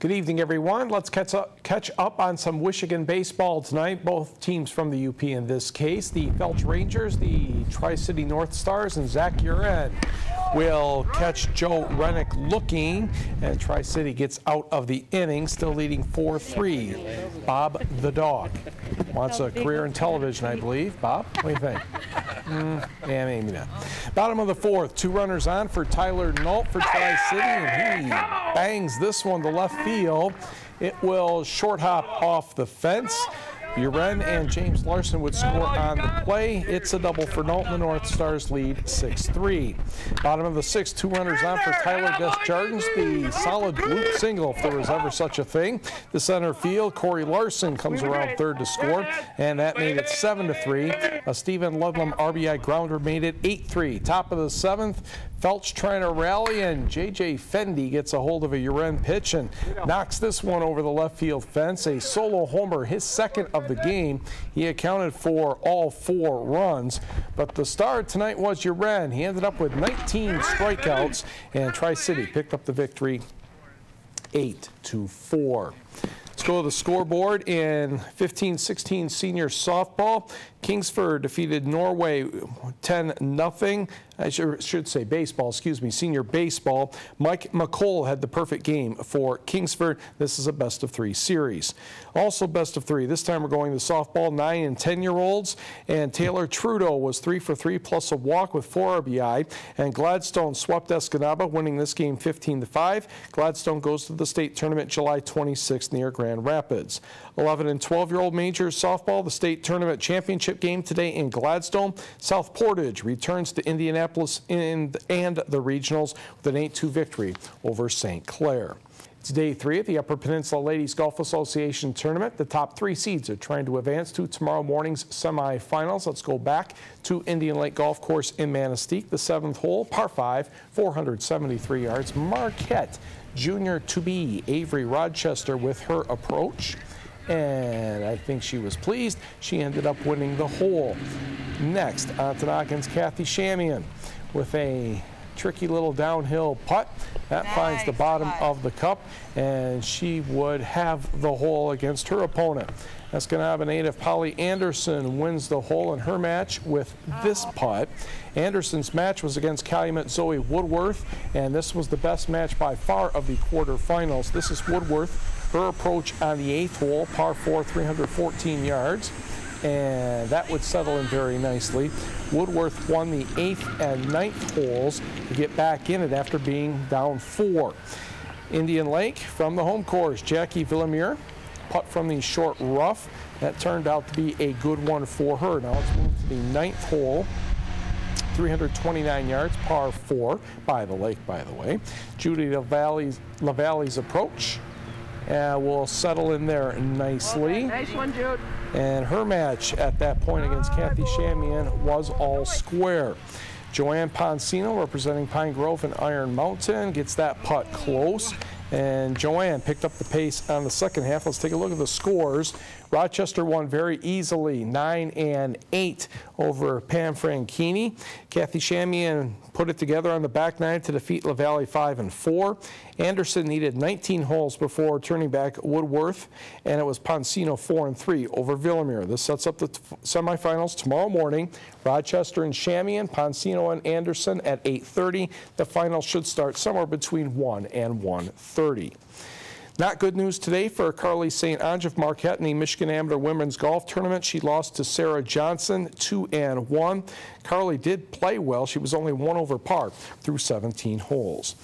Good evening, everyone. Let's catch up on some Michigan baseball tonight. Both teams from the UP in this case. The Felch Rangers, the Tri-City North Stars, and Zach Uren will catch Joe Rennick looking, and Tri-City gets out of the inning, still leading 4-3. Bob the Dog wants a career in television, I believe. Bob, what do you think? Yeah, maybe not. Bottom of the fourth, 2 runners on for Tyler Nault for Tri-City, and he bangs this one to left field. It will short hop off the fence. Uren and James Larson would score on the play. It's a double for Nault. The North Stars lead 6-3. Bottom of the sixth, 2 runners on for Tyler Desjardins. The solid bloop single, if there was ever such a thing. The center field, Corey Larson comes around third to score, and that made it 7-3. A Stephen Ludlam RBI grounder made it 8-3. Top of the seventh, Felch trying to rally, and J.J. Fendi gets a hold of a Uren pitch and knocks this one over the left field fence. A solo homer, his second of the game. He accounted for all 4 runs, but the star tonight was Uren. He ended up with 19 strikeouts, and Tri-City picked up the victory 8-4. Let's go to the scoreboard in 15-16 senior softball. Kingsford defeated Norway 10-0. I should say baseball, excuse me, senior baseball. Mike McColl had the perfect game for Kingsford. This is a best-of-3 series. Also best-of-3. This time we're going to softball, 9- and 10-year-olds. And Taylor Trudeau was 3 for 3 plus a walk with 4 RBI. And Gladstone swept Escanaba, winning this game 15-5. Gladstone goes to the state tournament July 26th near Grand Rapids. 11- and 12-year-old majors softball, the state tournament championship game today in Gladstone. South Portage returns to Indianapolis and the regionals with an 8-2 victory over St. Clair. It's day 3 at the Upper Peninsula Ladies Golf Association tournament. The top 3 seeds are trying to advance to tomorrow morning's semifinals. Let's go back to Indian Lake Golf Course in Manistee. The 7th hole, par 5, 473 yards. Marquette junior to be Avery Rochester with her approach, and I think she was pleased. She ended up winning the hole. Next, Ontonoggin's Kathy Shamian with a tricky little downhill putt. That finds the bottom of the cup, and she would have the hole against her opponent. Escanaba native Polly Anderson wins the hole in her match with this putt. Anderson's match was against Calumet Zoe Woodworth, and this was the best match by far of the quarterfinals. This is Woodworth. Her approach on the 8th hole, par 4, 314 yards, and that would settle in very nicely. Woodworth won the 8th and 9th holes to get back in it after being down 4. Indian Lake from the home course, Jackie Villamere, putt from the short rough. That turned out to be a good one for her. Now let's move to the 9th hole. 329 yards, par 4, by the lake, by the way. Judy LaValle's approach will settle in there nicely. Nice one, Jude. And her match at that point against Kathy Shamian was all square. Joanne Poncino, representing Pine Grove and Iron Mountain, gets that putt close. And Joanne picked up the pace on the second half. Let's take a look at the scores. Rochester won very easily, 9-8 over Pam Franchini. Kathy Shamian put it together on the back nine to defeat LaValle 5-4. Anderson needed 19 holes before turning back Woodworth, and it was Poncino 4-3 over Villamere. This sets up the semifinals tomorrow morning. Rochester and Shamian, Poncino and Anderson at 8:30. The final should start somewhere between 1 and 1:30. Not good news today for Carly St. Ange of Marquette in the Michigan Amateur Women's Golf Tournament. She lost to Sarah Johnson 2-1. Carly did play well. She was only 1 over par through 17 holes.